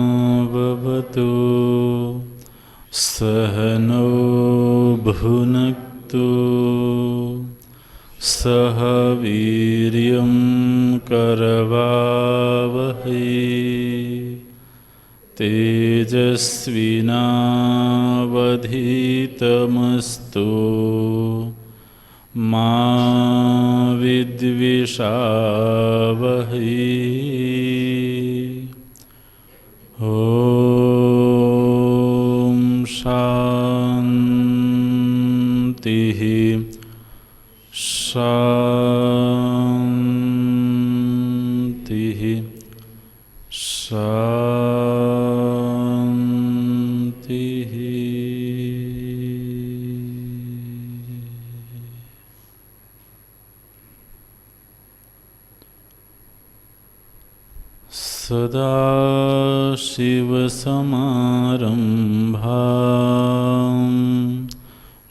सहनाववतु सहनौ भुनक्तु सह वीर्यं करवावहै तेजस्विनावधीतमस्तु मा विद्विषावहै। ॐ शान्तिः शान्तिः शान्तिः। सदाशिवसमारम्भां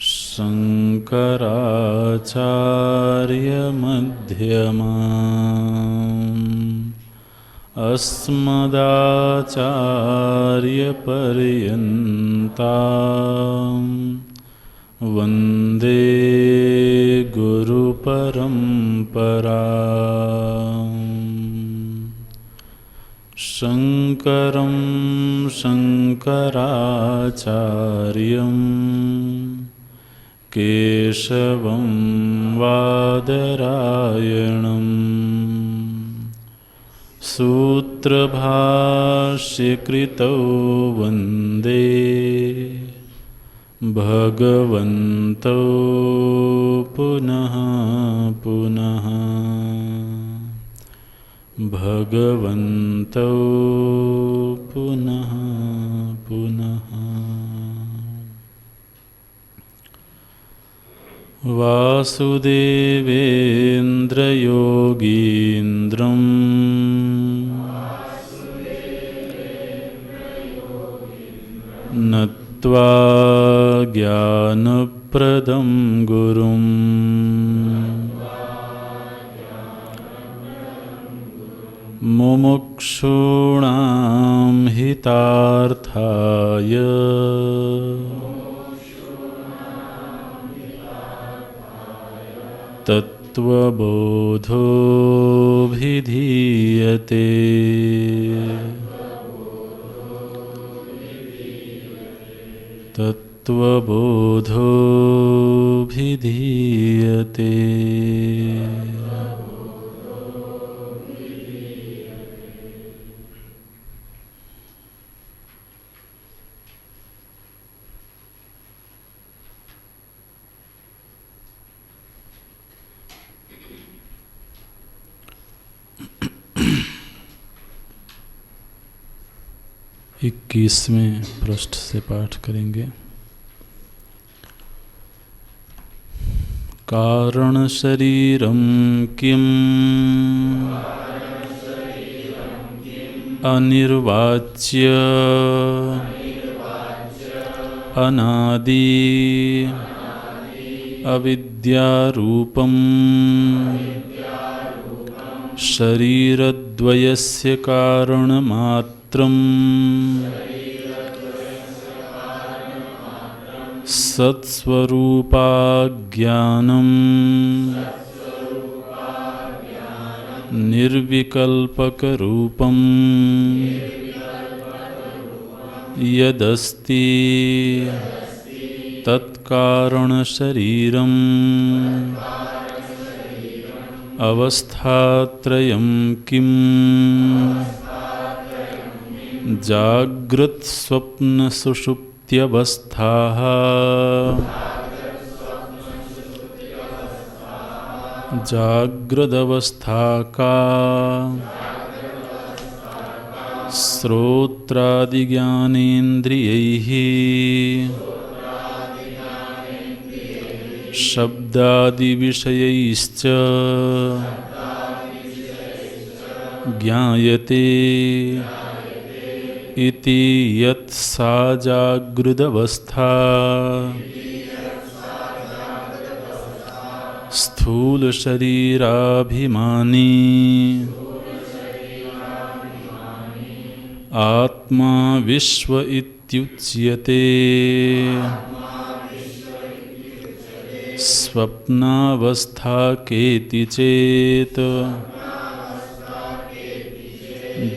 शङ्कराचार्यमध्यमाम् अस्मदाचार्यपर्यन्तां वन्दे गुरुपरम्पराम्। शङ्करं शङ्कराचार्यं केशवं वादरायणं सूत्रभाष्यकृतौ वन्दे भगवन्तौ पुनः पुनः भगवन्तौ पुनः पुनः। वासुदेवेन्द्रयोगीन्द्रं नत्वा ज्ञानप्रदं गुरुं मुमुक्षूणां हितार्थाय तत्त्वबोधोऽभिधीयते। तत्त्वबोधोऽभिधीयते। इक्कीसवें पृष्ठ से पाठ करेंगे। कारण शरीरं किम् अनिर्वाच्य अनादि अविद्यारूपं शरीरद्वयस्य कारणमात्रम् सत्स्वरूपाज्ञानं निर्विकल्पकरूपं यदस्ति तत्कारणशरीरम् अवस्थात्रयं किम् जाग्रत् स्वप्न सुषुप्त्यवस्थाः जाग्रदवस्था का श्रोत्रादिज्ञानेन्द्रियैः शब्दादिविषयैश्च ज्ञायते इति यत् सा जागृदवस्था स्थूलशरीराभिमानी आत्मा विश्व इत्युच्यते। स्वप्नावस्था केति चेत्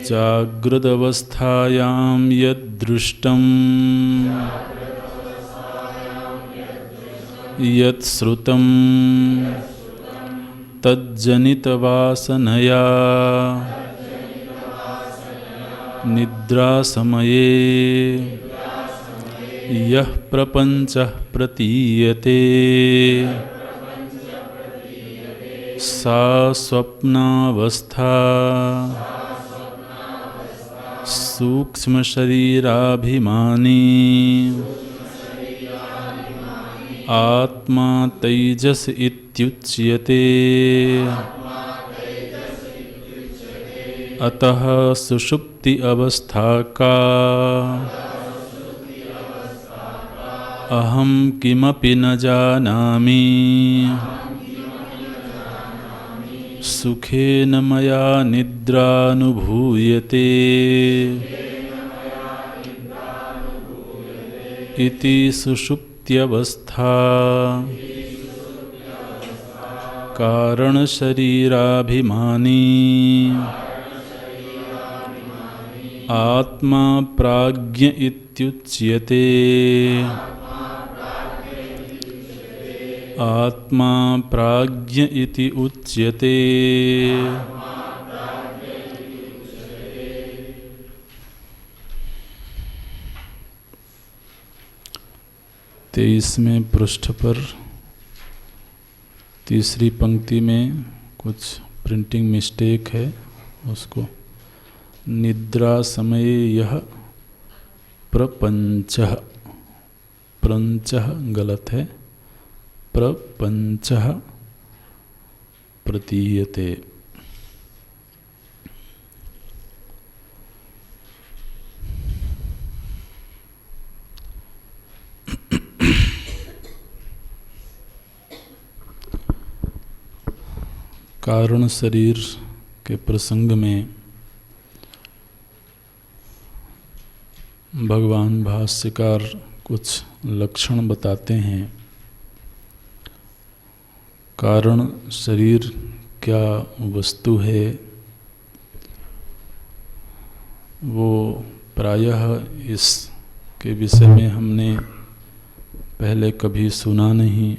जागृदवस्थायां यद्दृष्टं यत्श्रुतं तज्जनितवासनया निद्रासमये यः प्रपञ्चः प्रतीयते सा स्वप्नावस्था सूक्ष्मशरीराभिमानी आत्मा तैजस इत्युच्यते। अतः सुषुप्ति अवस्था का अहं किमपि न जानामि सुखेन मया निद्रानुभूयते इति सुषुप्त्यवस्था कारणशरीराभिमानी आत्मा प्राज्ञ इत्युच्यते। आत्मा प्राज्ञ इति उच्यते। तेईसवें पृष्ठ पर तीसरी पंक्ति में कुछ प्रिंटिंग मिस्टेक है, उसको निद्रा समये यह प्रपंचः, प्रंचः गलत है, प्रपंचः प्रतीयते। कारण शरीर के प्रसंग में भगवान भाष्यकार कुछ लक्षण बताते हैं। कारण शरीर क्या वस्तु है, वो प्रायः इसके विषय में हमने पहले कभी सुना नहीं।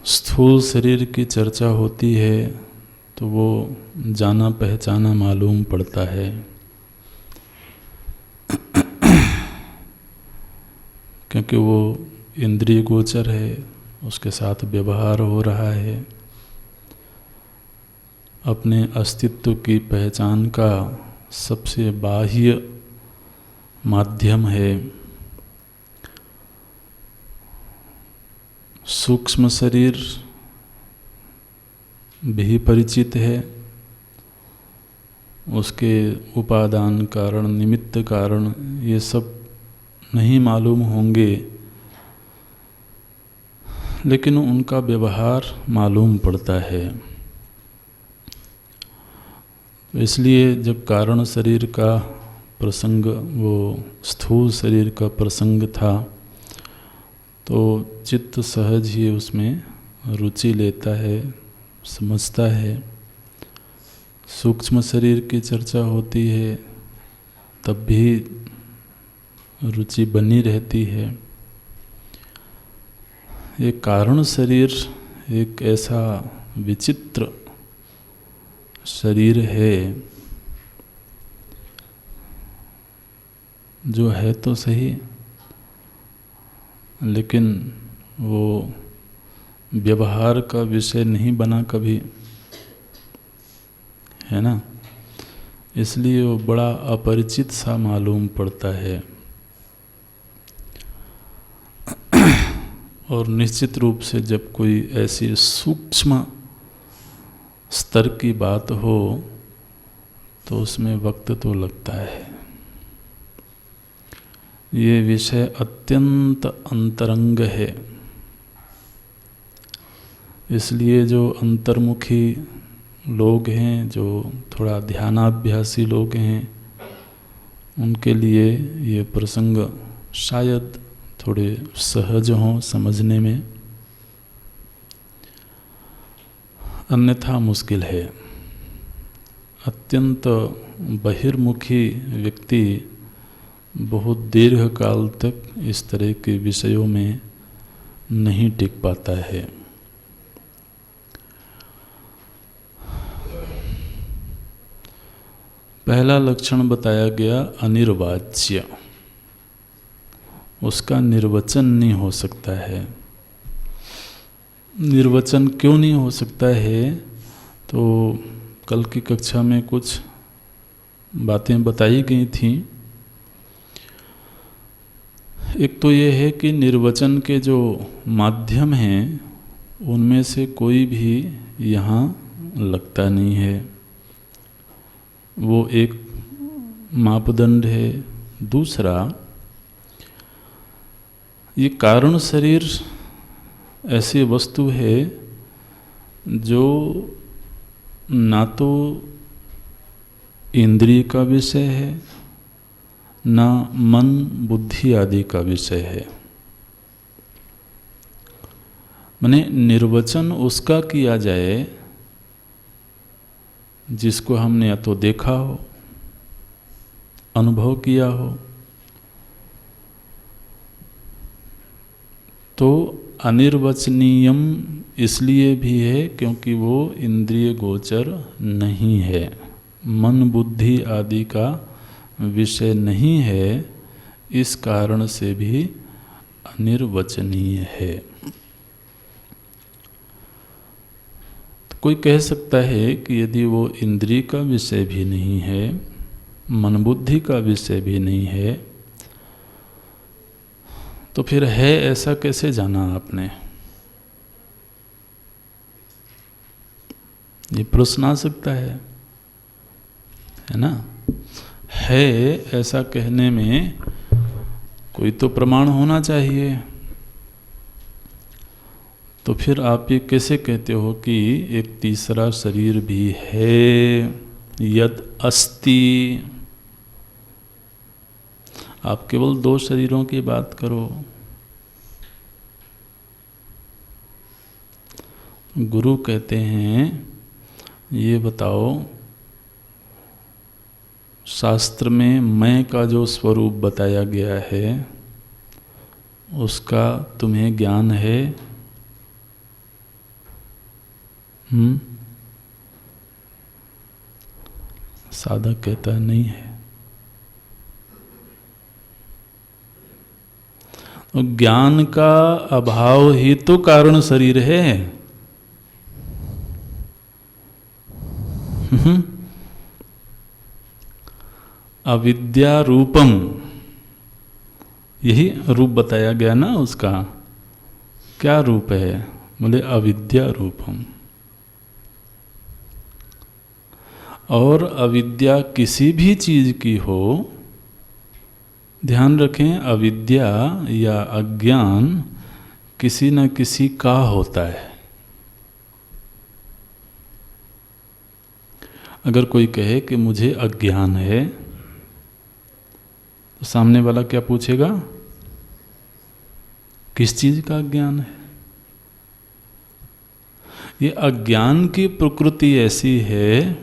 स्थूल शरीर की चर्चा होती है तो वो जाना पहचाना मालूम पड़ता है, क्योंकि वो इंद्रिय गोचर है, उसके साथ व्यवहार हो रहा है, अपने अस्तित्व की पहचान का सबसे बाह्य माध्यम है। सूक्ष्म शरीर भी परिचित है, उसके उपादान कारण, निमित्त कारण ये सब नहीं मालूम होंगे, लेकिन उनका व्यवहार मालूम पड़ता है। इसलिए जब कारण शरीर का प्रसंग, वो स्थूल शरीर का प्रसंग था, तो चित्त सहज ही उसमें रुचि लेता है, समझता है। सूक्ष्म शरीर की चर्चा होती है तब भी रुचि बनी रहती है। ये कारण शरीर एक ऐसा विचित्र शरीर है जो है तो सही, लेकिन वो व्यवहार का विषय नहीं बना कभी। है ना, इसलिए वो बड़ा अपरिचित सा मालूम पड़ता है। और निश्चित रूप से जब कोई ऐसी सूक्ष्म स्तर की बात हो तो उसमें वक्त तो लगता है। ये विषय अत्यंत अंतरंग है, इसलिए जो अंतर्मुखी लोग हैं, जो थोड़ा ध्यानाभ्यासी लोग हैं, उनके लिए ये प्रसंग शायद थोड़े सहज हों समझने में, अन्यथा मुश्किल है। अत्यंत बहिर्मुखी व्यक्ति बहुत दीर्घ काल तक इस तरह के विषयों में नहीं टिक पाता है। पहला लक्षण बताया गया अनिर्वाच्य, उसका निर्वचन नहीं हो सकता है। निर्वचन क्यों नहीं हो सकता है, तो कल की कक्षा में कुछ बातें बताई गई थी। एक तो ये है कि निर्वचन के जो माध्यम हैं उनमें से कोई भी यहाँ लगता नहीं है, वो एक मापदंड है। दूसरा, ये कारण शरीर ऐसी वस्तु है जो ना तो इंद्रिय का विषय है, ना मन बुद्धि आदि का विषय है। माने निर्वचन उसका किया जाए जिसको हमने या तो देखा हो, अनुभव किया हो। तो अनिर्वचनीयम इसलिए भी है क्योंकि वो इंद्रिय गोचर नहीं है, मन बुद्धि आदि का विषय नहीं है, इस कारण से भी अनिर्वचनीय है। तो कोई कह सकता है कि यदि वो इंद्रिय का विषय भी नहीं है, मन बुद्धि का विषय भी नहीं है, तो फिर है ऐसा कैसे जाना आपने? ये प्रश्न आ सकता है ना। है ऐसा कहने में कोई तो प्रमाण होना चाहिए। तो फिर आप ये कैसे कहते हो कि एक तीसरा शरीर भी है, यद अस्ति? आप केवल दो शरीरों की बात करो। गुरु कहते हैं ये बताओ, शास्त्र में मैं का जो स्वरूप बताया गया है उसका तुम्हें ज्ञान है? साधक कहता है नहीं है। ज्ञान का अभाव ही तो कारण शरीर है। अविद्या रूपम, यही रूप बताया गया ना उसका। क्या रूप है? बोले अविद्या रूपम। और अविद्या किसी भी चीज की हो, ध्यान रखें, अविद्या या अज्ञान किसी न किसी का होता है। अगर कोई कहे कि मुझे अज्ञान है, तो सामने वाला क्या पूछेगा? किस चीज का अज्ञान है? ये अज्ञान की प्रकृति ऐसी है,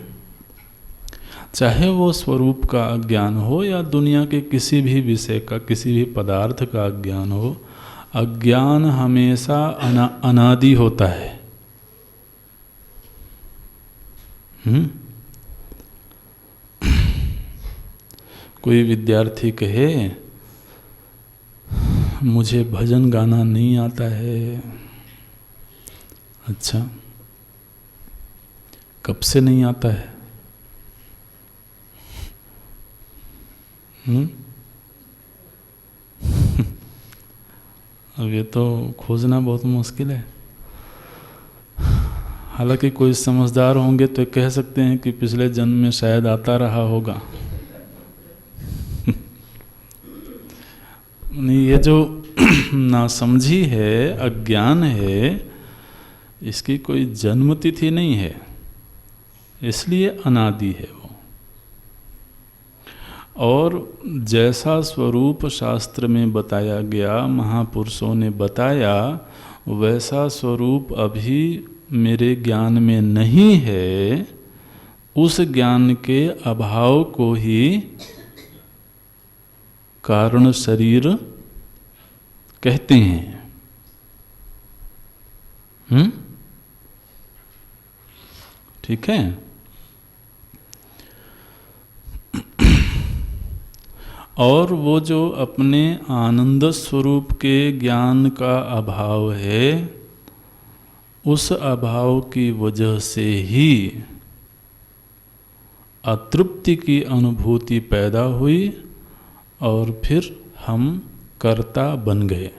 चाहे वो स्वरूप का अज्ञान हो या दुनिया के किसी भी विषय का, किसी भी पदार्थ का अज्ञान हो, अज्ञान हमेशा अनादि होता है। कोई विद्यार्थी कहे मुझे भजन गाना नहीं आता है। अच्छा, कब से नहीं आता है? अब ये तो खोजना बहुत मुश्किल है। हालांकि कोई समझदार होंगे तो कह सकते हैं कि पिछले जन्म में शायद आता रहा होगा। नहीं, ये जो नासमझी है, अज्ञान है, इसकी कोई जन्म तिथि नहीं है, इसलिए अनादि है वो। और जैसा स्वरूप शास्त्र में बताया गया, महापुरुषों ने बताया, वैसा स्वरूप अभी मेरे ज्ञान में नहीं है। उस ज्ञान के अभाव को ही कारण शरीर कहते हैं। ठीक है। और वो जो अपने आनंद स्वरूप के ज्ञान का अभाव है, उस अभाव की वजह से ही अतृप्ति की अनुभूति पैदा हुई और फिर हम कर्ता बन गए।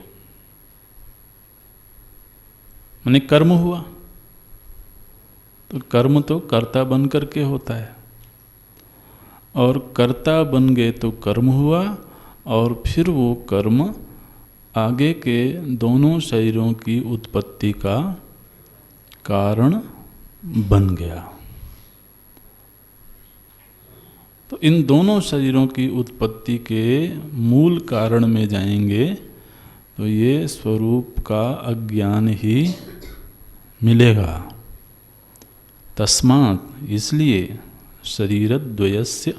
माने कर्म हुआ, तो कर्म तो कर्ता बन करके होता है, और कर्ता बन गए तो कर्म हुआ, और फिर वो कर्म आगे के दोनों शरीरों की उत्पत्ति का कारण बन गया। तो इन दोनों शरीरों की उत्पत्ति के मूल कारण में जाएंगे तो ये स्वरूप का अज्ञान ही मिलेगा। तस्मात्, इसलिए शरीरद्वयस्य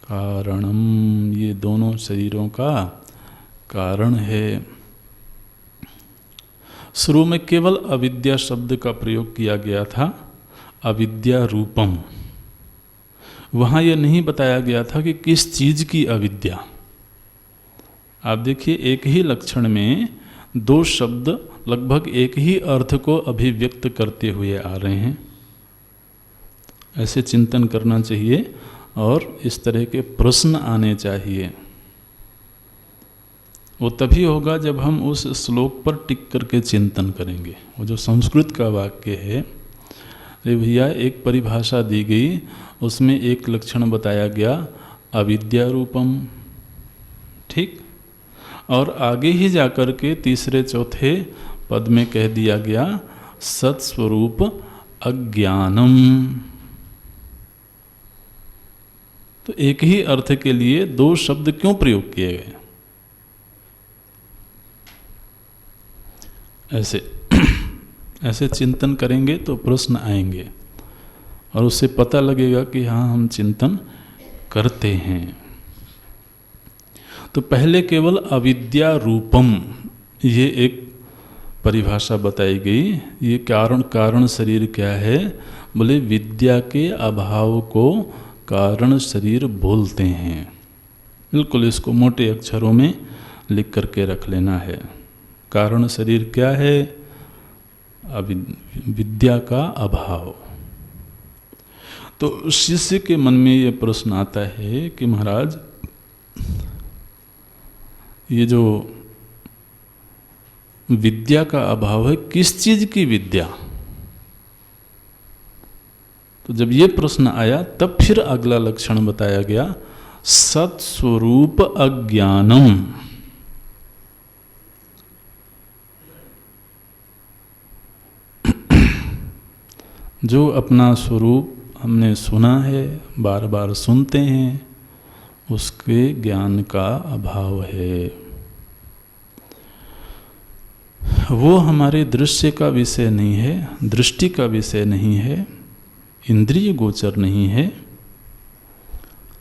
कारणम, ये दोनों शरीरों का कारण है। शुरू में केवल अविद्या शब्द का प्रयोग किया गया था, अविद्या रूपम। वहाँ यह नहीं बताया गया था कि किस चीज़ की अविद्या। आप देखिए, एक ही लक्षण में दो शब्द लगभग एक ही अर्थ को अभिव्यक्त करते हुए आ रहे हैं। ऐसे चिंतन करना चाहिए और इस तरह के प्रश्न आने चाहिए। वो तभी होगा जब हम उस श्लोक पर टिक करके चिंतन करेंगे। वो जो संस्कृत का वाक्य है, अरे भैया, एक परिभाषा दी गई, उसमें एक लक्षण बताया गया अविद्या रूपम, ठीक, और आगे ही जाकर के तीसरे चौथे पद में कह दिया गया सत्स्वरूप अज्ञानम। तो एक ही अर्थ के लिए दो शब्द क्यों प्रयोग किए गए? ऐसे चिंतन करेंगे तो प्रश्न आएंगे और उससे पता लगेगा कि हाँ, हम चिंतन करते हैं। तो पहले केवल अविद्या रूपम, ये एक परिभाषा बताई गई। ये कारण शरीर क्या है? बोले विद्या के अभाव को कारण शरीर बोलते हैं। बिल्कुल इसको मोटे अक्षरों में लिख करके रख लेना है। कारण शरीर क्या है? विद्या का अभाव। तो शिष्य के मन में ये प्रश्न आता है कि महाराज, ये जो विद्या का अभाव है, किस चीज की विद्या? तो जब ये प्रश्न आया तब फिर अगला लक्षण बताया गया सत्स्वरूप अज्ञानम। जो अपना स्वरूप हमने सुना है, बार बार सुनते हैं, उसके ज्ञान का अभाव है। वो हमारे दृश्य का विषय नहीं है, दृष्टि का विषय नहीं है, इंद्रिय गोचर नहीं है,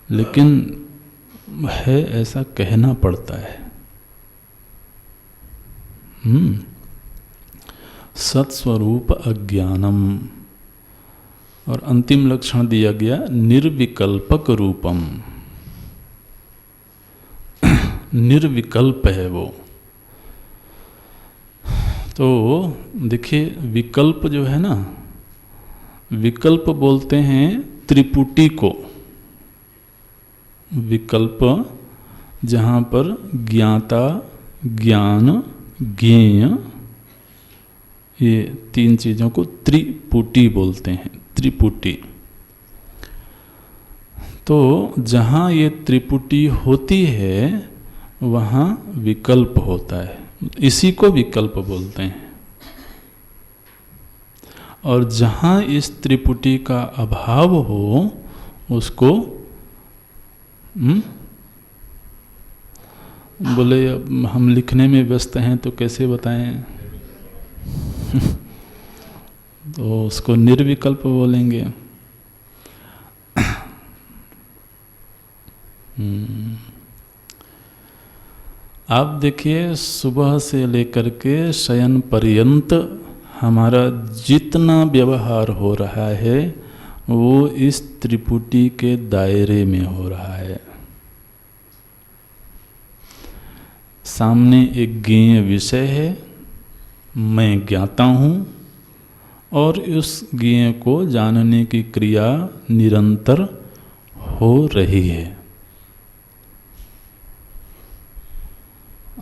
लेकिन है ऐसा कहना पड़ता है। सत्स्वरूप अज्ञानम। और अंतिम लक्षण दिया गया निर्विकल्पक रूपम। निर्विकल्प है वो। तो देखिए, विकल्प जो है ना, विकल्प बोलते हैं त्रिपुटी को। विकल्प, जहाँ पर ज्ञाता, ज्ञान, ज्ञेय, ये तीन चीज़ों को त्रिपुटी बोलते हैं, त्रिपुटी। तो जहाँ ये त्रिपुटी होती है वहाँ विकल्प होता है, इसी को विकल्प बोलते हैं। और जहाँ इस त्रिपुटी का अभाव हो उसको बोले अब हम लिखने में व्यस्त हैं तो कैसे बताएं तो उसको निर्विकल्प बोलेंगे। आप देखिए सुबह से लेकर के शयन पर्यंत हमारा जितना व्यवहार हो रहा है वो इस त्रिपुटी के दायरे में हो रहा है। सामने एक ज्ञेय विषय है, मैं ज्ञाता हूँ, और उस ज्ञेय को जानने की क्रिया निरंतर हो रही है।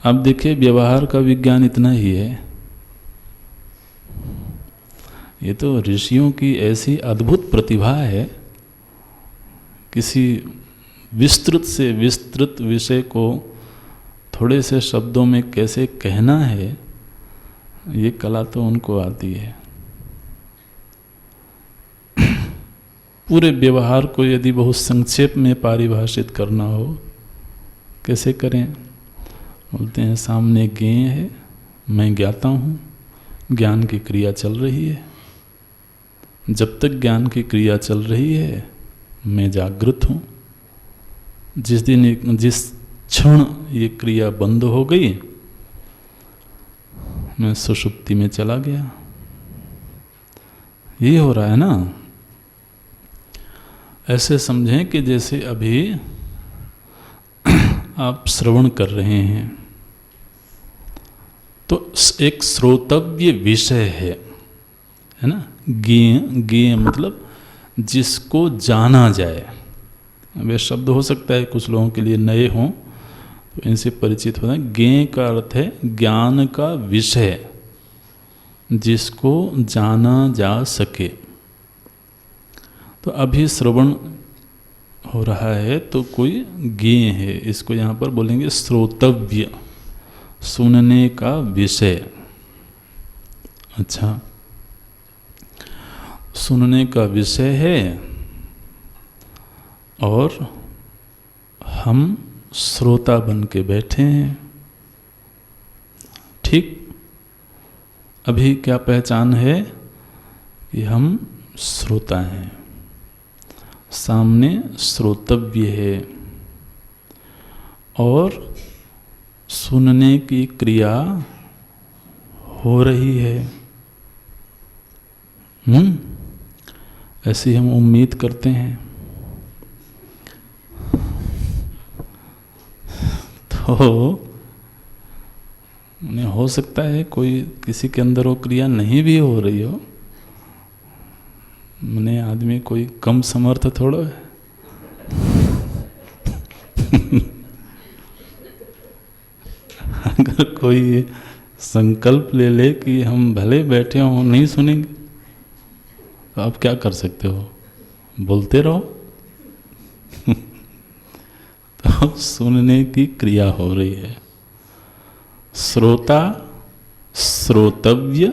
अब देखिए व्यवहार का विज्ञान इतना ही है। ये तो ऋषियों की ऐसी अद्भुत प्रतिभा है, किसी विस्तृत से विस्तृत विषय को थोड़े से शब्दों में कैसे कहना है, ये कला तो उनको आती है। पूरे व्यवहार को यदि बहुत संक्षेप में पारिभाषित करना हो, कैसे करें? बोलते हैं सामने ज्ञेय है, मैं ज्ञाता हूँ, ज्ञान की क्रिया चल रही है। जब तक ज्ञान की क्रिया चल रही है मैं जागृत हूँ। जिस क्षण ये क्रिया बंद हो गई मैं सुषुप्ति में चला गया। ये हो रहा है ना। ऐसे समझें कि जैसे अभी आप श्रवण कर रहे हैं तो एक श्रोतव्य विषय है ना। ज्ञेय मतलब जिसको जाना जाए। अब ये शब्द हो सकता है कुछ लोगों के लिए नए हों तो इनसे परिचित होना। ज्ञेय का अर्थ है ज्ञान का विषय, जिसको जाना जा सके। तो अभी श्रवण हो रहा है तो कोई ज्ञेय है, इसको यहाँ पर बोलेंगे श्रोतव्य, सुनने का विषय। अच्छा, सुनने का विषय है और हम श्रोता बन के बैठे हैं। ठीक, अभी क्या पहचान है कि हम श्रोता हैं, सामने श्रोतव्य है और सुनने की क्रिया हो रही है। ऐसी हम उम्मीद करते हैं। तो हो सकता है कोई किसी के अंदर वो क्रिया नहीं भी हो रही हो। मैंने आदमी कोई कम समर्थ थोड़ा है। अगर कोई संकल्प ले ले कि हम भले बैठे हों नहीं सुनेंगे तो आप क्या कर सकते हो? बोलते रहो। तो सुनने की क्रिया हो रही है। श्रोता, श्रोतव्य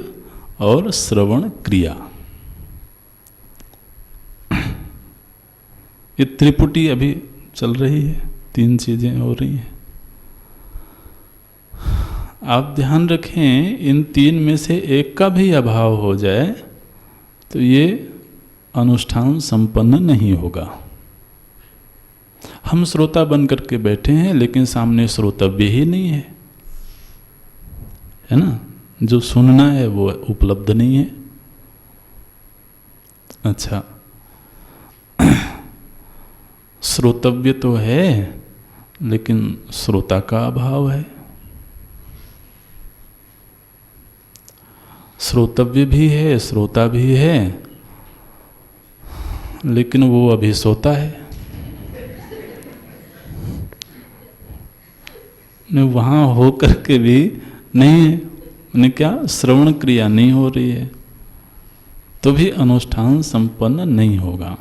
और श्रवण क्रिया, ये त्रिपुटी अभी चल रही है। तीन चीजें हो रही हैं। आप ध्यान रखें, इन तीन में से एक का भी अभाव हो जाए तो ये अनुष्ठान संपन्न नहीं होगा। हम श्रोता बन करके बैठे हैं लेकिन सामने श्रोतव्य ही नहीं है ना। जो सुनना है वो उपलब्ध नहीं है। अच्छा, श्रोतव्य तो है लेकिन श्रोता का अभाव है। श्रोतव्य भी है, श्रोता भी है, लेकिन वो अभी सोता है। वहाँ हो करके भी नहीं है, उन्हें क्या श्रवण क्रिया नहीं हो रही है, तो भी अनुष्ठान संपन्न नहीं होगा।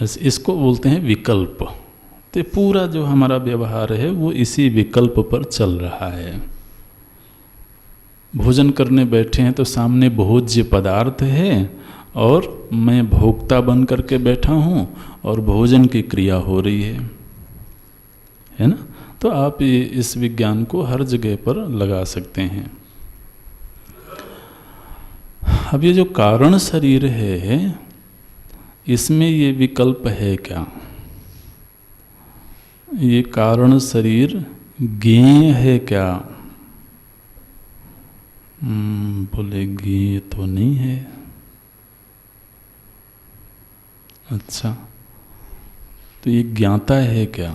इसको बोलते हैं विकल्प। तो पूरा जो हमारा व्यवहार है वो इसी विकल्प पर चल रहा है। भोजन करने बैठे हैं तो सामने भोज्य पदार्थ है और मैं भोक्ता बन करके बैठा हूँ और भोजन की क्रिया हो रही है ना। तो आप इस विज्ञान को हर जगह पर लगा सकते हैं। अब ये जो कारण शरीर है, इसमें ये विकल्प है क्या? ये कारण शरीर ज्ञेय है क्या? बोले ज्ञेय तो नहीं है। अच्छा, तो ये ज्ञाता है क्या?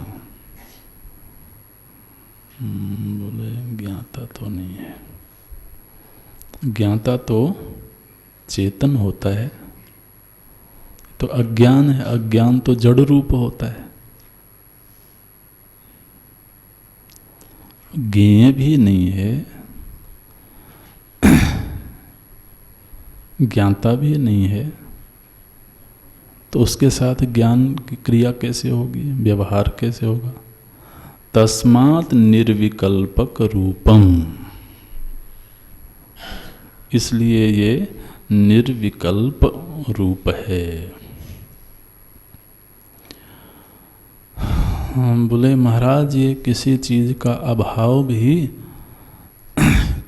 बोले ज्ञाता तो नहीं है। ज्ञाता तो चेतन होता है, तो अज्ञान है, अज्ञान तो जड़ रूप होता है। ज्ञेय भी नहीं है, ज्ञाता भी नहीं है, तो उसके साथ ज्ञान की क्रिया कैसे होगी, व्यवहार कैसे होगा? तस्मात् निर्विकल्पक रूपम, इसलिए ये निर्विकल्प रूप है। बोले महाराज, ये किसी चीज का अभाव भी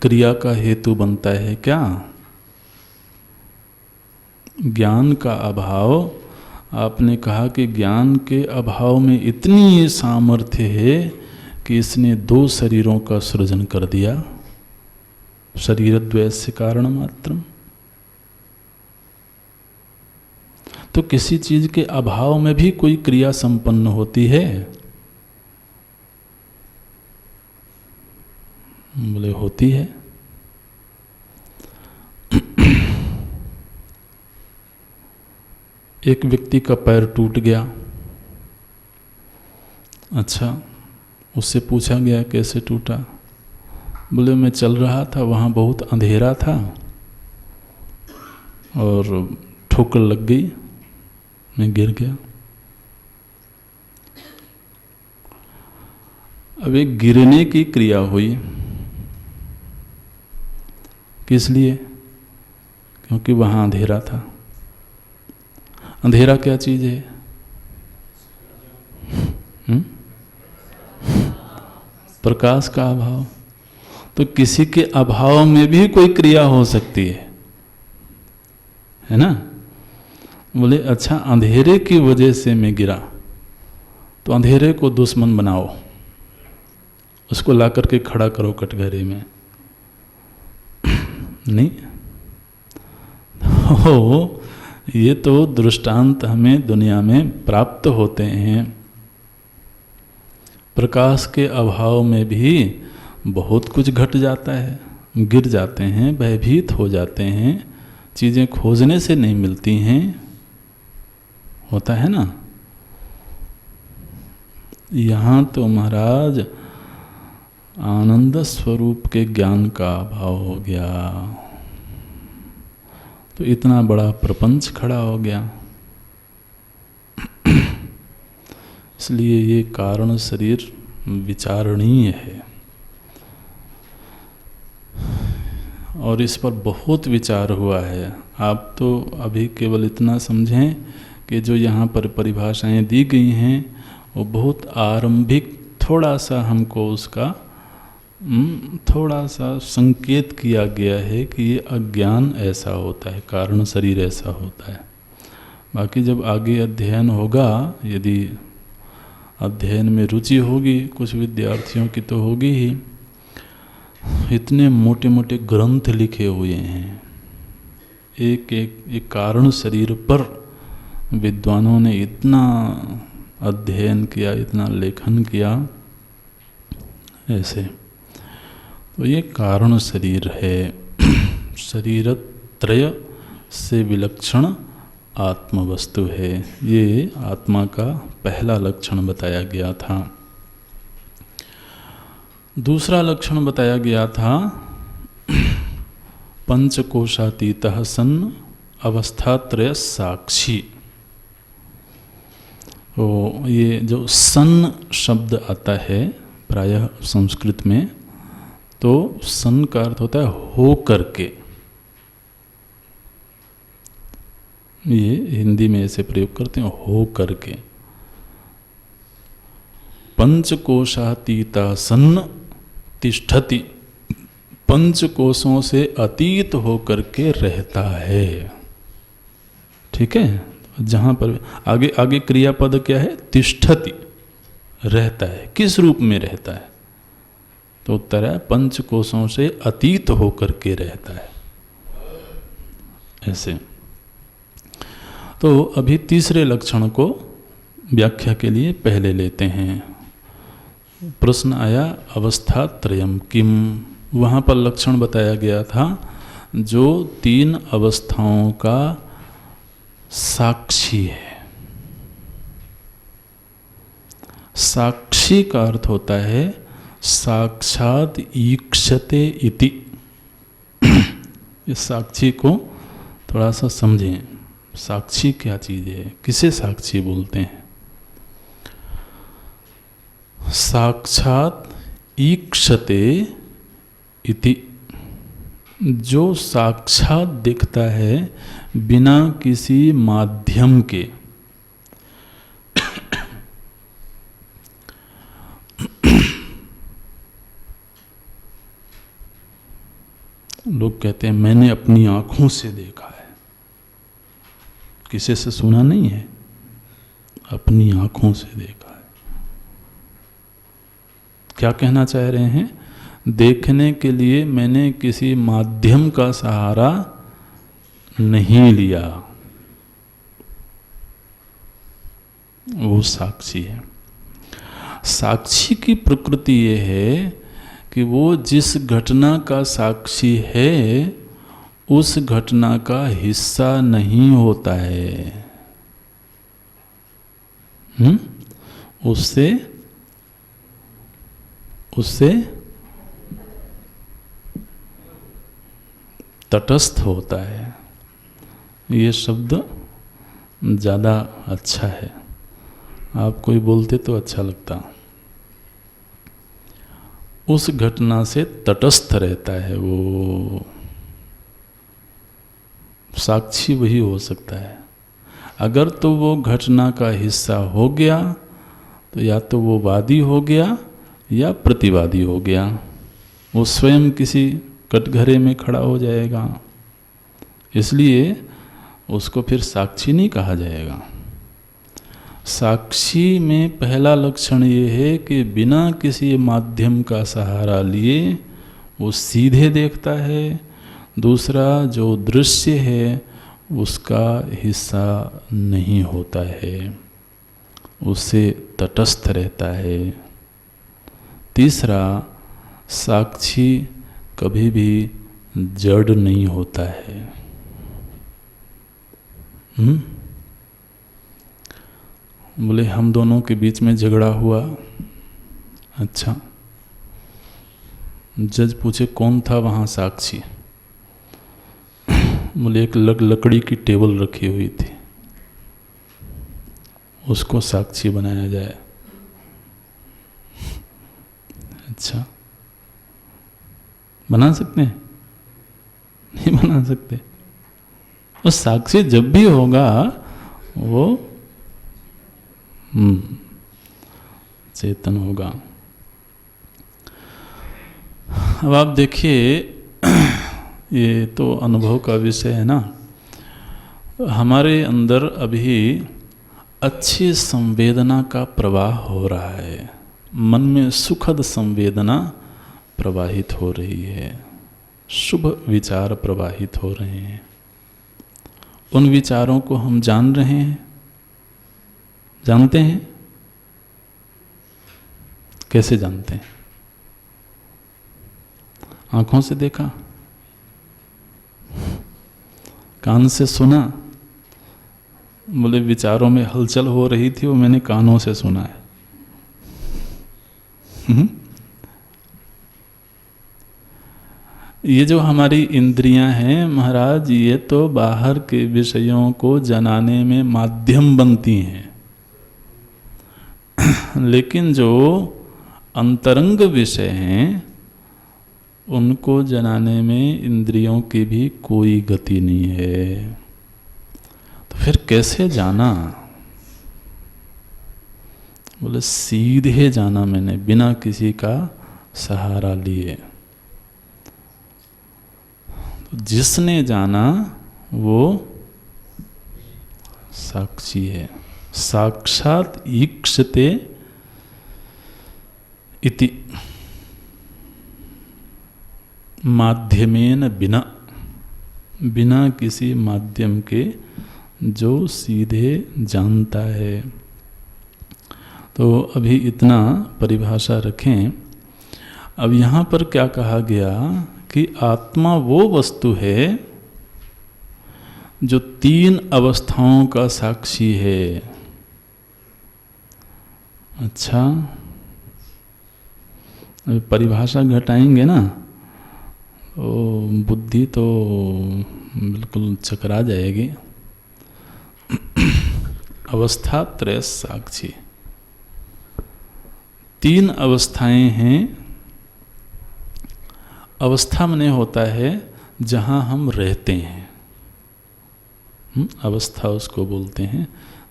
क्रिया का हेतु बनता है क्या? ज्ञान का अभाव, आपने कहा कि ज्ञान के अभाव में इतनी सामर्थ्य है कि इसने 2 शरीरों का सृजन कर दिया। शरीरद्वयस्य कारण मात्रम। तो किसी चीज के अभाव में भी कोई क्रिया संपन्न होती है? बोले होती है। एक व्यक्ति का पैर टूट गया। अच्छा, उससे पूछा गया कैसे टूटा? बोले मैं चल रहा था, वहाँ बहुत अंधेरा था और ठोकर लग गई, मैं गिर गया। अब एक गिरने की क्रिया हुई, किस लिए? क्योंकि वहाँ अंधेरा था। अंधेरा क्या चीज है? प्रकाश का अभाव। तो किसी के अभाव में भी कोई क्रिया हो सकती है ना। बोले अच्छा, अंधेरे की वजह से मैं गिरा, तो अंधेरे को दुश्मन बनाओ, उसको ला करके खड़ा करो कटघरे में। नहीं हो, ये तो दृष्टांत हमें दुनिया में प्राप्त होते हैं। प्रकाश के अभाव में भी बहुत कुछ घट जाता है, गिर जाते हैं, भयभीत हो जाते हैं, चीज़ें खोजने से नहीं मिलती हैं, होता है ना। यहाँ तो महाराज आनंद स्वरूप के ज्ञान का अभाव हो गया, तो इतना बड़ा प्रपंच खड़ा हो गया। इसलिए ये कारण शरीर विचारणीय है और इस पर बहुत विचार हुआ है। आप तो अभी केवल इतना समझें कि जो यहाँ पर परिभाषाएं दी गई हैं वो बहुत आरंभिक, थोड़ा सा हमको उसका थोड़ा सा संकेत किया गया है कि ये अज्ञान ऐसा होता है, कारण शरीर ऐसा होता है। बाकी जब आगे अध्ययन होगा, यदि अध्ययन में रुचि होगी कुछ विद्यार्थियों की तो होगी ही, इतने मोटे मोटे ग्रंथ लिखे हुए हैं एक कारण शरीर पर। विद्वानों ने इतना अध्ययन किया, इतना लेखन किया ऐसे। तो ये कारण शरीर है, शरीर त्रय से विलक्षण आत्म वस्तु है। ये आत्मा का पहला लक्षण बताया गया था। दूसरा लक्षण बताया गया था पंचकोशातीतः सन् अवस्थात्रय साक्षी। तो ये जो सन शब्द आता है प्रायः संस्कृत में, तो सन का अर्थ होता है हो करके। ये हिंदी में ऐसे प्रयोग करते हैं, हो करके। पंचकोशातीता सन्न तिष्ठति, पंचकोशों से अतीत हो करके रहता है। ठीक है, जहाँ पर आगे आगे क्रियापद क्या है? तिष्ठति, रहता है। किस रूप में रहता है? तो उत्तर है पंचकोशों से अतीत हो करके रहता है, ऐसे। तो अभी तीसरे लक्षण को व्याख्या के लिए पहले लेते हैं। प्रश्न आया अवस्था त्रयम किम। वहाँ पर लक्षण बताया गया था जो तीन अवस्थाओं का साक्षी है। साक्षी का अर्थ होता है साक्षात ईक्षते इति। इस साक्षी को थोड़ा सा समझें। साक्षी क्या चीज़ है? किसे साक्षी बोलते हैं? साक्षात ईक्षते इति, जो साक्षात दिखता है बिना किसी माध्यम के। लोग कहते हैं मैंने अपनी आंखों से देखा है। किसी से सुना नहीं है, अपनी आंखों से देखा है। क्या कहना चाह रहे हैं? देखने के लिए मैंने किसी माध्यम का सहारा नहीं लिया, वो साक्षी है। साक्षी की प्रकृति ये है कि वो जिस घटना का साक्षी है उस घटना का हिस्सा नहीं होता है। उससे तटस्थ होता है। ये शब्द ज़्यादा अच्छा है, आप कोई बोलते तो अच्छा लगता। उस घटना से तटस्थ रहता है, वो साक्षी वही हो सकता है। अगर तो वो घटना का हिस्सा हो गया तो या तो वो वादी हो गया या प्रतिवादी हो गया। वो स्वयं किसी कटघरे में खड़ा हो जाएगा, इसलिए उसको फिर साक्षी नहीं कहा जाएगा। साक्षी में पहला लक्षण ये है कि बिना किसी माध्यम का सहारा लिए वो सीधे देखता है। दूसरा, जो दृश्य है उसका हिस्सा नहीं होता है, उससे तटस्थ रहता है। तीसरा, साक्षी कभी भी जड़ नहीं होता है। बोले हम दोनों के बीच में झगड़ा हुआ। अच्छा, जज पूछे कौन था वहाँ साक्षी? बोले एक लकड़ी की टेबल रखी हुई थी, उसको साक्षी बनाया जाए। अच्छा, बना सकते हैं? नहीं बना सकते। और साक्षी जब भी होगा वो चेतन होगा। अब आप देखिए, ये तो अनुभव का विषय है ना। हमारे अंदर अभी अच्छी संवेदना का प्रवाह हो रहा है, मन में सुखद संवेदना प्रवाहित हो रही है, शुभ विचार प्रवाहित हो रहे हैं। उन विचारों को हम जान रहे हैं, जानते हैं। कैसे जानते हैं? आंखों से देखा, कान से सुना, बोले विचारों में हलचल हो रही थी, वो मैंने कानों से सुना है। ये जो हमारी इंद्रियां हैं महाराज, ये तो बाहर के विषयों को जनाने में माध्यम बनती हैं, लेकिन जो अंतरंग विषय हैं उनको जनाने में इंद्रियों की भी कोई गति नहीं है। तो फिर कैसे जाना? बोले सीधे जाना मैंने, बिना किसी का सहारा लिए। तो जिसने जाना वो साक्षी है। साक्षात ईक्षते इति माध्यमेन बिना, बिना किसी माध्यम के जो सीधे जानता है। तो अभी इतना परिभाषा रखें। अब यहाँ पर क्या कहा गया कि आत्मा वो वस्तु है जो तीन अवस्थाओं का साक्षी है। अच्छा, परिभाषा घटाएंगे ना तो बुद्धि तो बिल्कुल चकरा जाएगी। अवस्था त्रय साक्षी, तीन अवस्थाएं हैं। अवस्था माने होता है जहाँ हम रहते हैं। अवस्था उसको बोलते हैं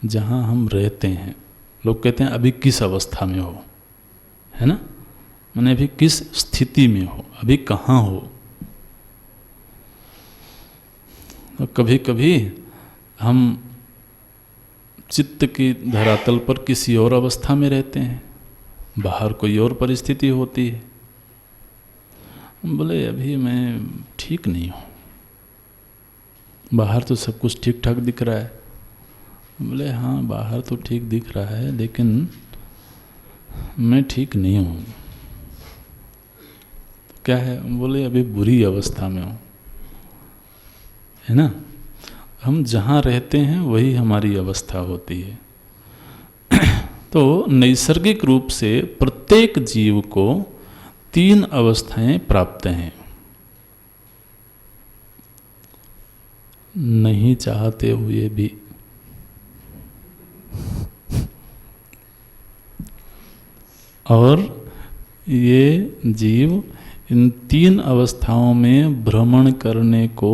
जहाँ हम रहते हैं। लोग कहते हैं अभी किस अवस्था में हो, है ना, माने अभी किस स्थिति में हो, अभी कहाँ हो। तो कभी कभी हम चित्त की धरातल पर किसी और अवस्था में रहते हैं, बाहर कोई और परिस्थिति होती है। बोले अभी मैं ठीक नहीं हूँ, बाहर तो सब कुछ ठीक ठाक दिख रहा है। बोले हाँ बाहर तो ठीक दिख रहा है लेकिन मैं ठीक नहीं हूँ। क्या है? बोले अभी बुरी अवस्था में हूँ, है ना। हम जहाँ रहते हैं वही हमारी अवस्था होती है। तो नैसर्गिक रूप से प्रत्येक जीव को तीन अवस्थाएं प्राप्त हैं। नहीं चाहते हुए भी। और ये जीव इन तीन अवस्थाओं में भ्रमण करने को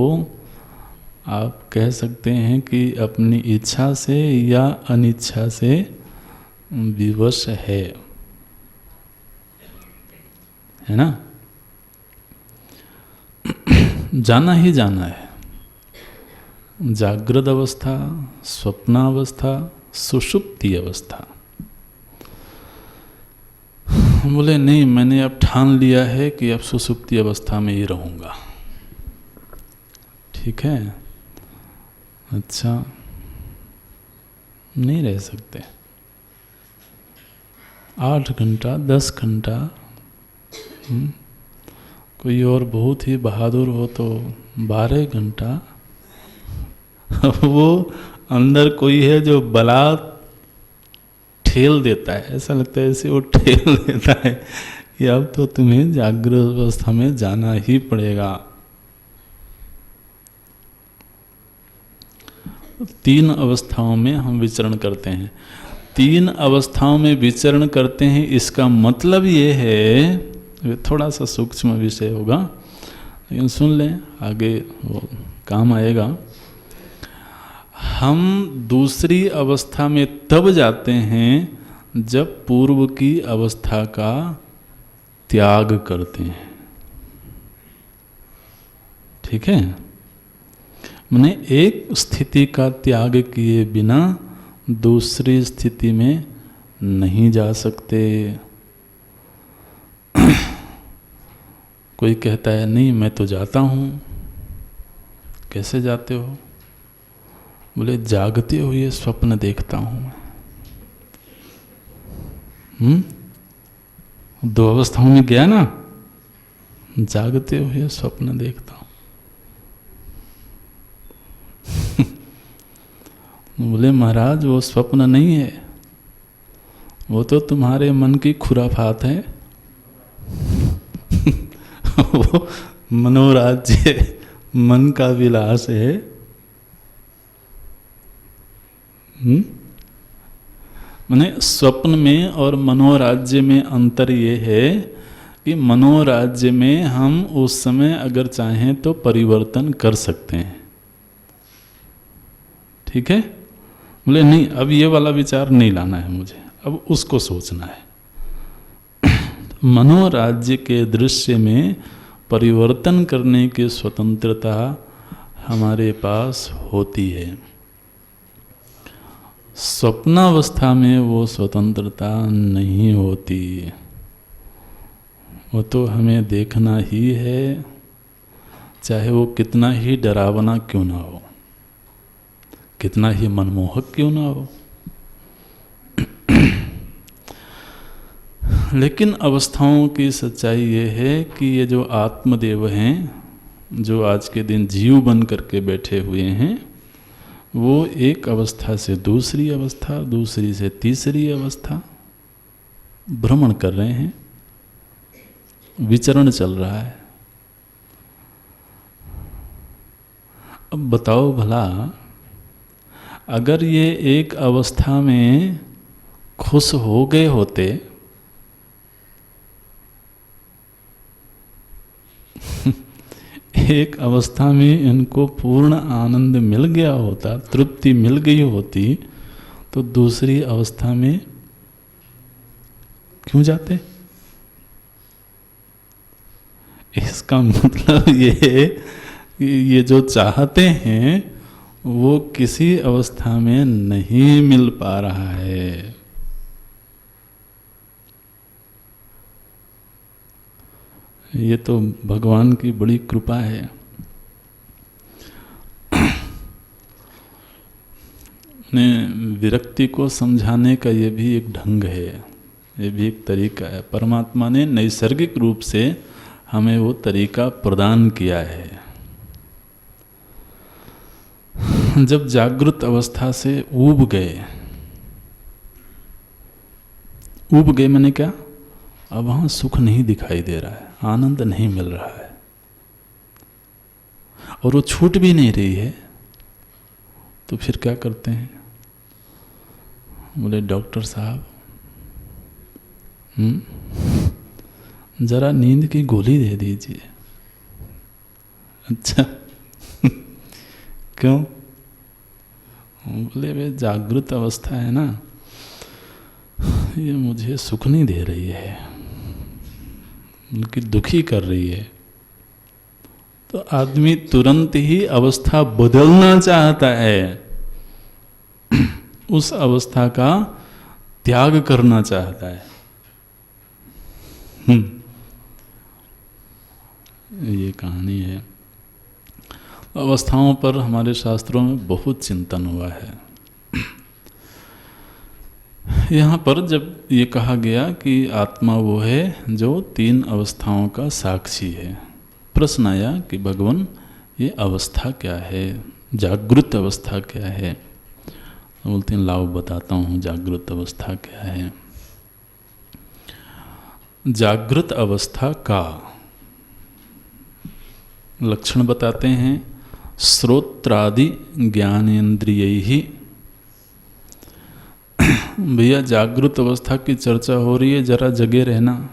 आप कह सकते हैं कि अपनी इच्छा से या अनिच्छा से विवश है ना। जाना ही जाना है। जागृत अवस्था, स्वप्नावस्था, सुषुप्ति अवस्था। बोले नहीं, मैंने अब ठान लिया है कि अब सुषुप्ति अवस्था में ही रहूँगा। ठीक है, अच्छा, नहीं रह सकते। 8 घंटा 10 घंटा, कोई और बहुत ही बहादुर हो तो 12 घंटा। वो अंदर कोई है जो बला ठेल देता है, ऐसा लगता है ऐसे वो ठेल देता है कि अब तो तुम्हें जागृत अवस्था में जाना ही पड़ेगा। 3 अवस्थाओं में हम विचरण करते हैं। 3 अवस्थाओं में विचरण करते हैं, इसका मतलब ये है, थोड़ा सा सूक्ष्म विषय होगा लेकिन सुन लें, आगे वो काम आएगा। हम दूसरी अवस्था में तब जाते हैं जब पूर्व की अवस्था का त्याग करते हैं। ठीक है, माने एक स्थिति का त्याग किए बिना दूसरी स्थिति में नहीं जा सकते। कोई कहता है नहीं मैं तो जाता हूँ। कैसे जाते हो? बोले जागते हुए स्वप्न देखता हूँ मैं। 2 अवस्थाओं में गया ना, जागते हुए स्वप्न देखता हूँ। बोले महाराज वो स्वप्न नहीं है, वो तो तुम्हारे मन की खुराफात है। वो मनोराज्य, मन का विलास है। माने स्वप्न में और मनोराज्य में अंतर ये है कि मनोराज्य में हम उस समय अगर चाहें तो परिवर्तन कर सकते हैं, ठीक है। बोले नहीं, अब ये वाला विचार नहीं लाना है मुझे, अब उसको सोचना है। मनोराज्य के दृश्य में परिवर्तन करने की स्वतंत्रता हमारे पास होती है। स्वप्नावस्था में वो स्वतंत्रता नहीं होती। वो तो हमें देखना ही है, चाहे वो कितना ही डरावना क्यों ना हो, कितना ही मनमोहक क्यों ना हो। लेकिन अवस्थाओं की सच्चाई ये है कि ये जो आत्मदेव हैं, जो आज के दिन जीव बन करके बैठे हुए हैं, वो एक अवस्था से दूसरी अवस्था, दूसरी से तीसरी अवस्था भ्रमण कर रहे हैं, विचरण चल रहा है। अब बताओ भला, अगर ये एक अवस्था में खुश हो गए होते, एक अवस्था में इनको पूर्ण आनंद मिल गया होता, तृप्ति मिल गई होती, तो दूसरी अवस्था में क्यों जाते? इसका मतलब ये है कि ये जो चाहते हैं वो किसी अवस्था में नहीं मिल पा रहा है। ये तो भगवान की बड़ी कृपा है। विरक्ति को समझाने का ये भी एक ढंग है, ये भी एक तरीका है। परमात्मा ने नैसर्गिक रूप से हमें वो तरीका प्रदान किया है। जब जागृत अवस्था से ऊब गए मैंने क्या, अब वहाँ सुख नहीं दिखाई दे रहा है, आनंद नहीं मिल रहा है, और वो छूट भी नहीं रही है, तो फिर क्या करते हैं? बोले डॉक्टर साहब, जरा नींद की गोली दे दीजिए। अच्छा क्यों? बोले वे जागृत अवस्था है ना, ये मुझे सुख नहीं दे रही है, बल्कि दुखी कर रही है। तो आदमी तुरंत ही अवस्था बदलना चाहता है, उस अवस्था का त्याग करना चाहता है। ये कहानी है। अवस्थाओं पर हमारे शास्त्रों में बहुत चिंतन हुआ है। यहाँ पर जब ये कहा गया कि आत्मा वो है जो 3 अवस्थाओं का साक्षी है, प्रश्न आया कि भगवान ये अवस्था क्या है, जागृत अवस्था क्या है? बोलते हैं लाओ बताता हूँ जागृत अवस्था क्या है। जागृत अवस्था का लक्षण बताते हैं, श्रोत्रादि ज्ञानेन्द्रिय ही। भैया जागृत अवस्था की चर्चा हो रही है, जरा जगे रहना।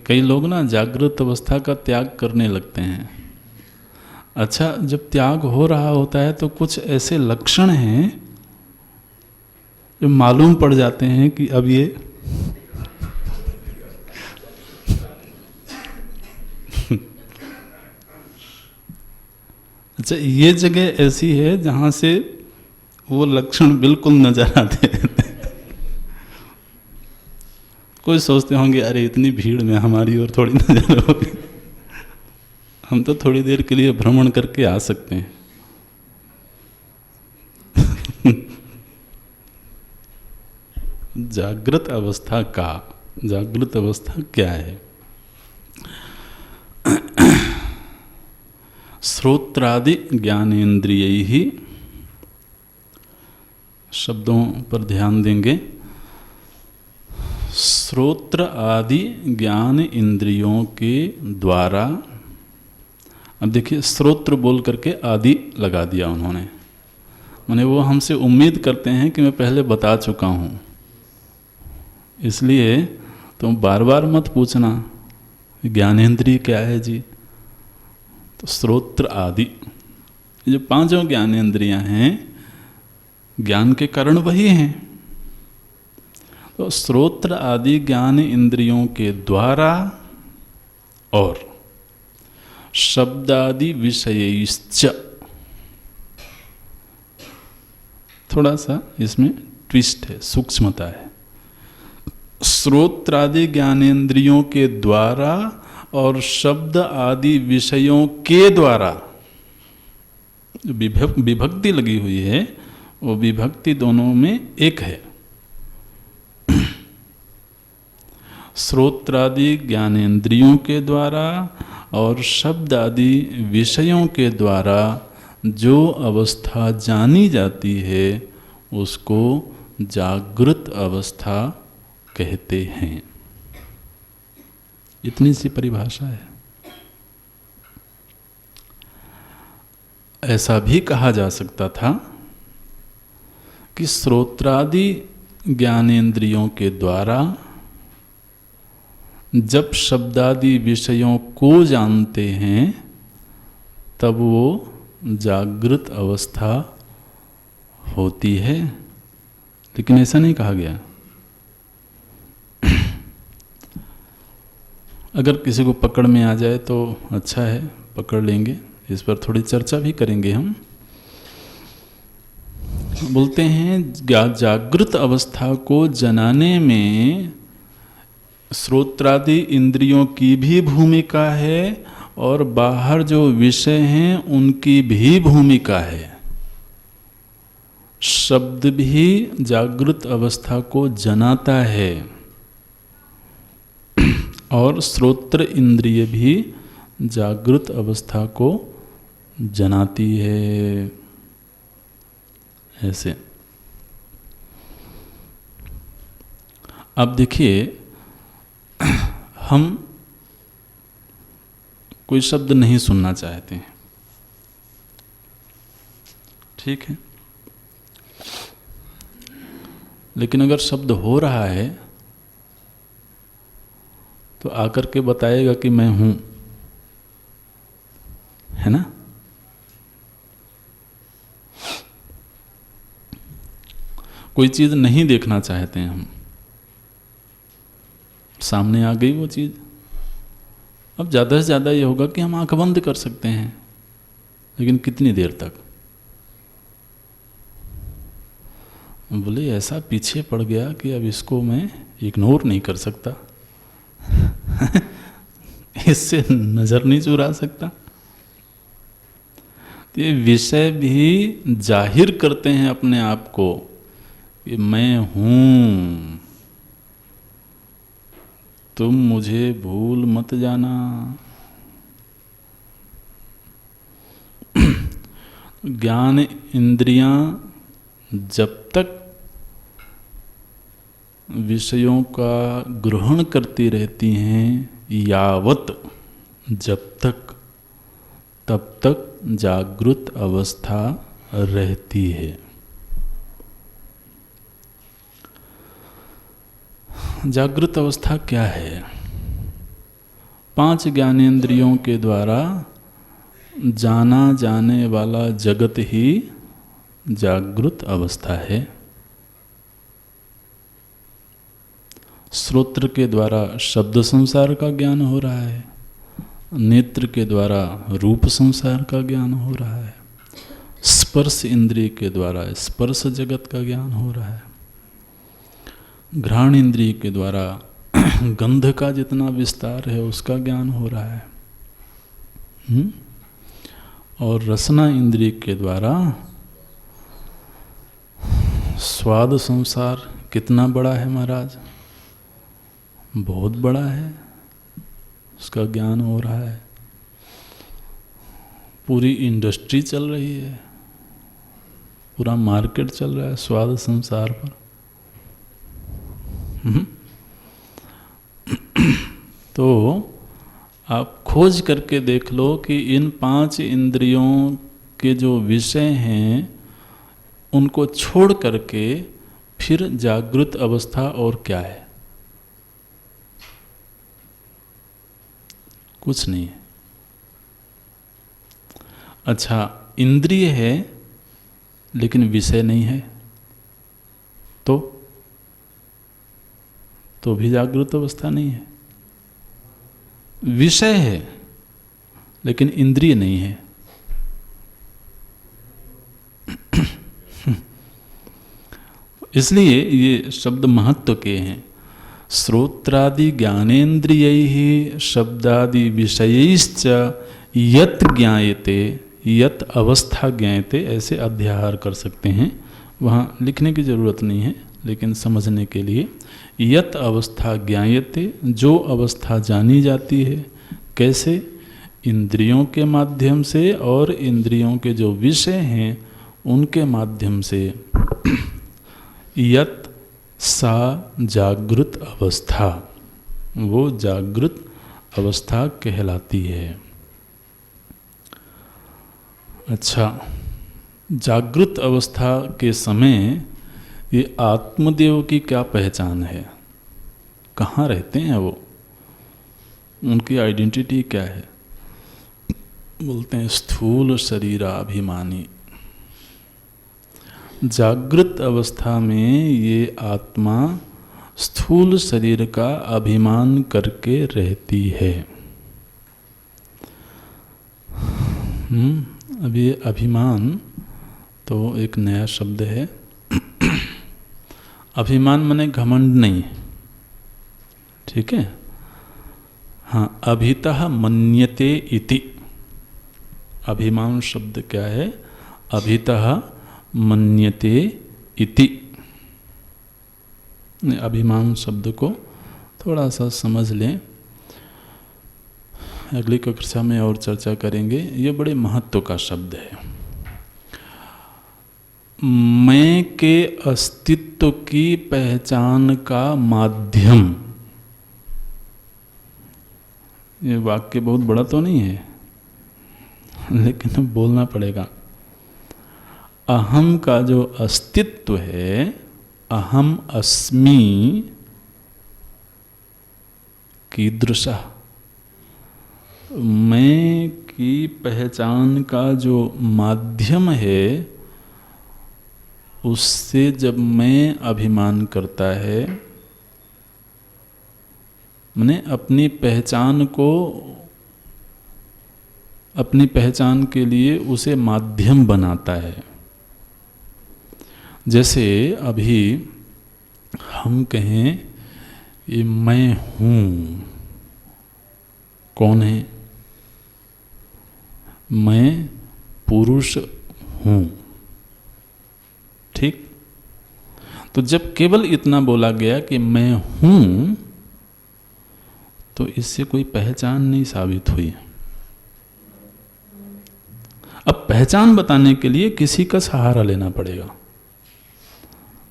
कई लोग ना जागृत अवस्था का त्याग करने लगते हैं। अच्छा, जब त्याग हो रहा होता है तो कुछ ऐसे लक्षण हैं जो मालूम पड़ जाते हैं कि अब ये अच्छा, ये जगह ऐसी है जहाँ से वो लक्षण बिल्कुल नजर आते रहते हैं। कोई सोचते होंगे अरे इतनी भीड़ में हमारी ओर थोड़ी नजर होगी, हम तो थोड़ी देर के लिए भ्रमण करके आ सकते हैं। जागृत अवस्था क्या है? श्रोत्रादि ज्ञानेन्द्रियैः, शब्दों पर ध्यान देंगे। श्रोत्र आदि ज्ञान इंद्रियों के द्वारा, अब देखिए श्रोत्र बोल करके आदि लगा दिया उन्होंने, माने वो हमसे उम्मीद करते हैं कि मैं पहले बता चुका हूँ, इसलिए तुम बार बार मत पूछना ज्ञानेन्द्रिय क्या है जी। तो श्रोत्र आदि, जो पांचों ज्ञानेन्द्रियां हैं ज्ञान के कारण वही हैं। तो श्रोत्र आदि ज्ञान इंद्रियों के द्वारा और शब्दादि विषयैश्च, थोड़ा सा इसमें ट्विस्ट है, सूक्ष्मता है। श्रोत्रादि ज्ञानेन्द्रियों के द्वारा और शब्द आदि विषयों के द्वारा, विभक्ति लगी हुई है, वो विभक्ति दोनों में एक है। श्रोत्रादि ज्ञानेन्द्रियों के द्वारा और शब्द आदि विषयों के द्वारा जो अवस्था जानी जाती है उसको जागृत अवस्था कहते हैं। इतनी सी परिभाषा है। ऐसा भी कहा जा सकता था कि श्रोत्रादि ज्ञानेन्द्रियों के द्वारा जब शब्दादि विषयों को जानते हैं तब वो जागृत अवस्था होती है, लेकिन ऐसा नहीं कहा गया। अगर किसी को पकड़ में आ जाए तो अच्छा है, पकड़ लेंगे, इस पर थोड़ी चर्चा भी करेंगे हम। बोलते हैं जागृत अवस्था को जनाने में श्रोत्रादि इंद्रियों की भी भूमिका है और बाहर जो विषय हैं उनकी भी भूमिका है। शब्द भी जागृत अवस्था को जनाता है और श्रोत्र इंद्रिय भी जागृत अवस्था को जनाती है। ऐसे अब देखिए, हम कोई शब्द नहीं सुनना चाहते हैं, ठीक है, लेकिन अगर शब्द हो रहा है तो आकर के बताएगा कि मैं हूं, है ना। कोई चीज नहीं देखना चाहते हैं हम, सामने आ गई वो चीज। अब ज़्यादा से ज़्यादा ये होगा कि हम आंख बंद कर सकते हैं, लेकिन कितनी देर तक। बोले ऐसा पीछे पड़ गया कि अब इसको मैं इग्नोर नहीं कर सकता इससे नज़र नहीं चुरा सकता। तो ये विषय भी जाहिर करते हैं अपने आप को कि मैं हूँ, तुम मुझे भूल मत जाना। ज्ञान इंद्रियां जब तक विषयों का ग्रहण करती रहती हैं यावत, जब तक, तब तक जागृत अवस्था रहती है। जागृत अवस्था क्या है? 5 ज्ञानेंद्रियों के द्वारा जाना जाने वाला जगत ही जागृत अवस्था है। श्रोत्र के द्वारा शब्द संसार का ज्ञान हो रहा है, नेत्र के द्वारा रूप संसार का ज्ञान हो रहा है, स्पर्श इंद्रिय के द्वारा स्पर्श जगत का ज्ञान हो रहा है, घ्राण इंद्रिय के द्वारा गंध का जितना विस्तार है उसका ज्ञान हो रहा है, और रसना इंद्रिय के द्वारा स्वाद संसार कितना बड़ा है महाराज, बहुत बड़ा है, उसका ज्ञान हो रहा है। पूरी इंडस्ट्री चल रही है, पूरा मार्केट चल रहा है स्वाद संसार पर। तो आप खोज करके देख लो कि इन 5 इंद्रियों के जो विषय हैं उनको छोड़ करके फिर जागृत अवस्था और क्या है? कुछ नहीं है। अच्छा, इंद्रिय है लेकिन विषय नहीं है तो भी जागृत अवस्था नहीं है। विषय है लेकिन इंद्रिय नहीं है, इसलिए ये शब्द महत्व के हैं। श्रोत्रादि ज्ञानेन्द्रियैः शब्दादि विषयैश्च यत् ज्ञायते यत् अवस्था ज्ञायते, ऐसे अध्याहार कर सकते हैं। वहाँ लिखने की ज़रूरत नहीं है, लेकिन समझने के लिए यत् अवस्था ज्ञायते, जो अवस्था जानी जाती है। कैसे? इंद्रियों के माध्यम से और इंद्रियों के जो विषय हैं उनके माध्यम से। यत् सा जागृत अवस्था, वो जागृत अवस्था कहलाती है। अच्छा, जागृत अवस्था के समय ये आत्मदेव की क्या पहचान है? कहाँ रहते हैं वो? उनकी आइडेंटिटी क्या है? बोलते हैं स्थूल शरीराभिमानी। जागृत अवस्था में ये आत्मा स्थूल शरीर का अभिमान करके रहती है। अब ये अभिमान तो एक नया शब्द है। अभिमान माने घमंड नहीं, ठीक है? हाँ, अभितः मन्यते इति। अभिमान शब्द क्या है? अभितः मन्यते इति। अभिमान शब्द को थोड़ा सा समझ लें, अगली कक्षा में और चर्चा करेंगे। ये बड़े महत्व का शब्द है। मैं के अस्तित्व की पहचान का माध्यम। ये वाक्य बहुत बड़ा तो नहीं है, लेकिन बोलना पड़ेगा। अहम का जो अस्तित्व है, अहम अस्मि कीदृशः, मैं की पहचान का जो माध्यम है, उससे जब मैं अभिमान करता है, मैंने अपनी पहचान को, अपनी पहचान के लिए उसे माध्यम बनाता है। जैसे अभी हम कहें ये मैं हूँ, कौन है? मैं पुरुष हूँ, ठीक? तो जब केवल इतना बोला गया कि मैं हूँ, तो इससे कोई पहचान नहीं साबित हुई। अब पहचान बताने के लिए किसी का सहारा लेना पड़ेगा।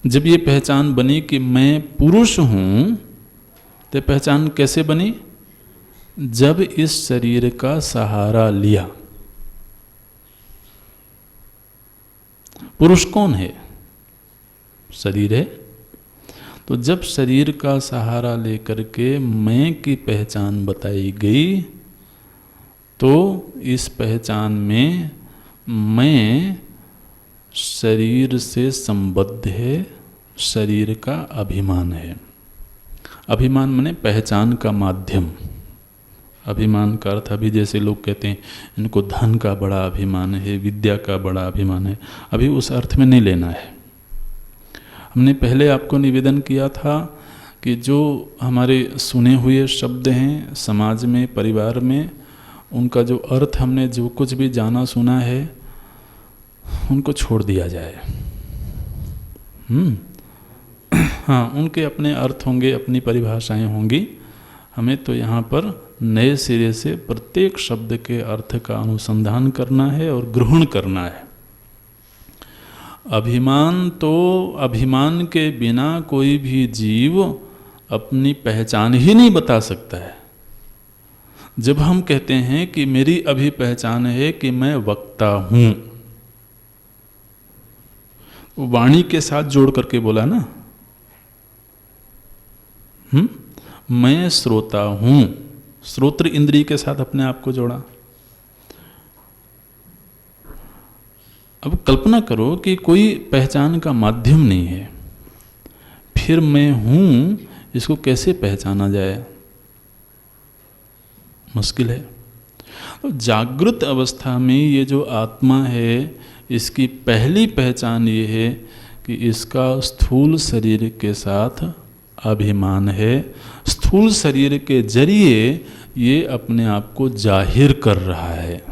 जब ये पहचान बनी कि मैं पुरुष हूँ, तो पहचान कैसे बनी? जब इस शरीर का सहारा लिया। पुरुष कौन है? शरीर है। तो जब शरीर का सहारा लेकर के मैं की पहचान बताई गई, तो इस पहचान में मैं शरीर से संबद्ध है, शरीर का अभिमान है। अभिमान माने पहचान का माध्यम। अभिमान का अर्थ अभी जैसे लोग कहते हैं इनको धन का बड़ा अभिमान है, विद्या का बड़ा अभिमान है, अभी उस अर्थ में नहीं लेना है। हमने पहले आपको निवेदन किया था कि जो हमारे सुने हुए शब्द हैं समाज में, परिवार में, उनका जो अर्थ हमने जो कुछ भी जाना सुना है उनको छोड़ दिया जाए। हाँ, उनके अपने अर्थ होंगे, अपनी परिभाषाएं होंगी। हमें तो यहाँ पर नए सिरे से प्रत्येक शब्द के अर्थ का अनुसंधान करना है और ग्रहण करना है। अभिमान के बिना कोई भी जीव अपनी पहचान ही नहीं बता सकता है। जब हम कहते हैं कि मेरी अभी पहचान है कि मैं वक्ता हूं, वाणी के साथ जोड़ करके बोला ना, मैं श्रोता हूं, श्रोत्र इंद्रिय के साथ अपने आप को जोड़ा। अब कल्पना करो कि कोई पहचान का माध्यम नहीं है, फिर मैं हूं इसको कैसे पहचाना जाए? मुश्किल है। तो जागृत अवस्था में ये जो आत्मा है, इसकी पहली पहचान ये है कि इसका स्थूल शरीर के साथ अभिमान है। स्थूल शरीर के जरिए ये अपने आप को जाहिर कर रहा है,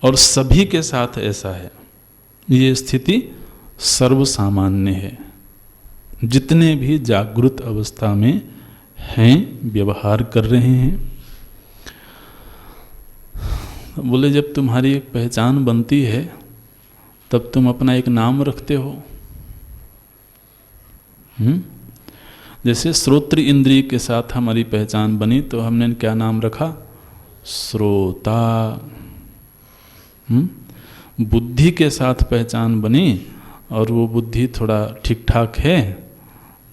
और सभी के साथ ऐसा है। ये स्थिति सर्वसामान्य है। जितने भी जागृत अवस्था में हैं, व्यवहार कर रहे हैं। बोले जब तुम्हारी एक पहचान बनती है तब तुम अपना एक नाम रखते हो। जैसे श्रोत्र इंद्रिय के साथ हमारी पहचान बनी तो हमने क्या नाम रखा? श्रोता। बुद्धि के साथ पहचान बनी और वो बुद्धि थोड़ा ठीक ठाक है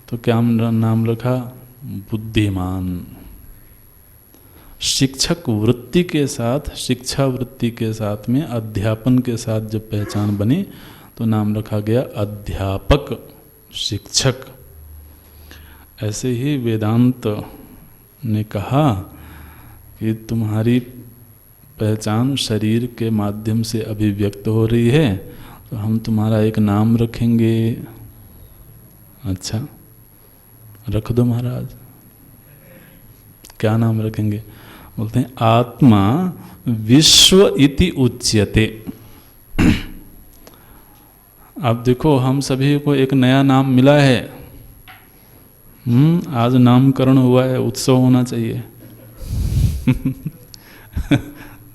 तो क्या नाम रखा? बुद्धिमान। शिक्षक वृत्ति के साथ, शिक्षा वृत्ति के साथ में अध्यापन के साथ जब पहचान बनी तो नाम रखा गया अध्यापक, शिक्षक। ऐसे ही वेदांत ने कहा कि तुम्हारी पहचान शरीर के माध्यम से अभिव्यक्त हो रही है तो हम तुम्हारा एक नाम रखेंगे। अच्छा, रख दो महाराज। क्या नाम रखेंगे? बोलते हैं आत्मा विश्व इति उच्यते। आप देखो, हम सभी को एक नया नाम मिला है। आज नामकरण हुआ है, उत्सव होना चाहिए।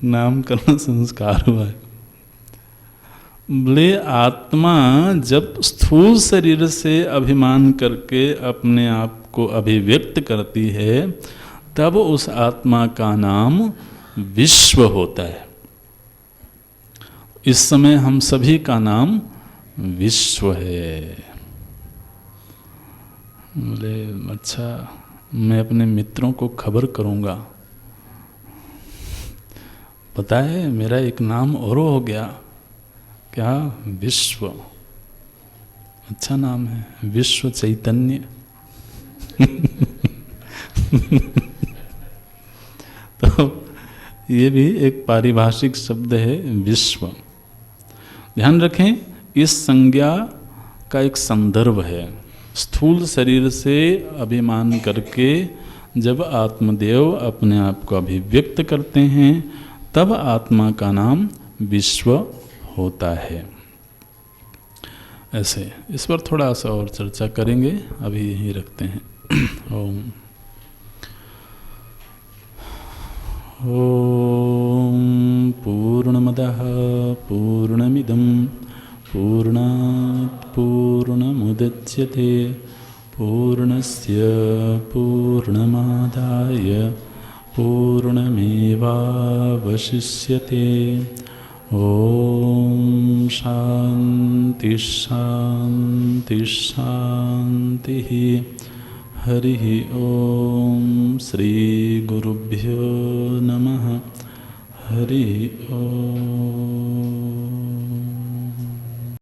नामकरण संस्कार हुआ है। बोले आत्मा जब स्थूल शरीर से अभिमान करके अपने आप को अभिव्यक्त करती है तब उस आत्मा का नाम विश्व होता है। इस समय हम सभी का नाम विश्व है। बोले अच्छा, मैं अपने मित्रों को खबर करूंगा, पता है मेरा एक नाम और हो गया। क्या? विश्व। अच्छा नाम है, विश्व चैतन्य। तो ये भी एक पारिभाषिक शब्द है, विश्व। ध्यान रखें, इस संज्ञा का एक संदर्भ है। स्थूल शरीर से अभिमान करके जब आत्मदेव अपने आप को अभिव्यक्त करते हैं तब आत्मा का नाम विश्व होता है। ऐसे इस पर थोड़ा सा और चर्चा करेंगे, अभी यहीं रखते हैं। ओम ओम पूर्णमदः पूर्णमिदं पूर्णात् पूर्णमुदच्यते पूर्णस्य पूर्णमादाय पूर्णमेवावशिष्यते। ओम शांति शांति शांति। हरि ओम। श्री गुरुभ्यो नमः। हरि ओम।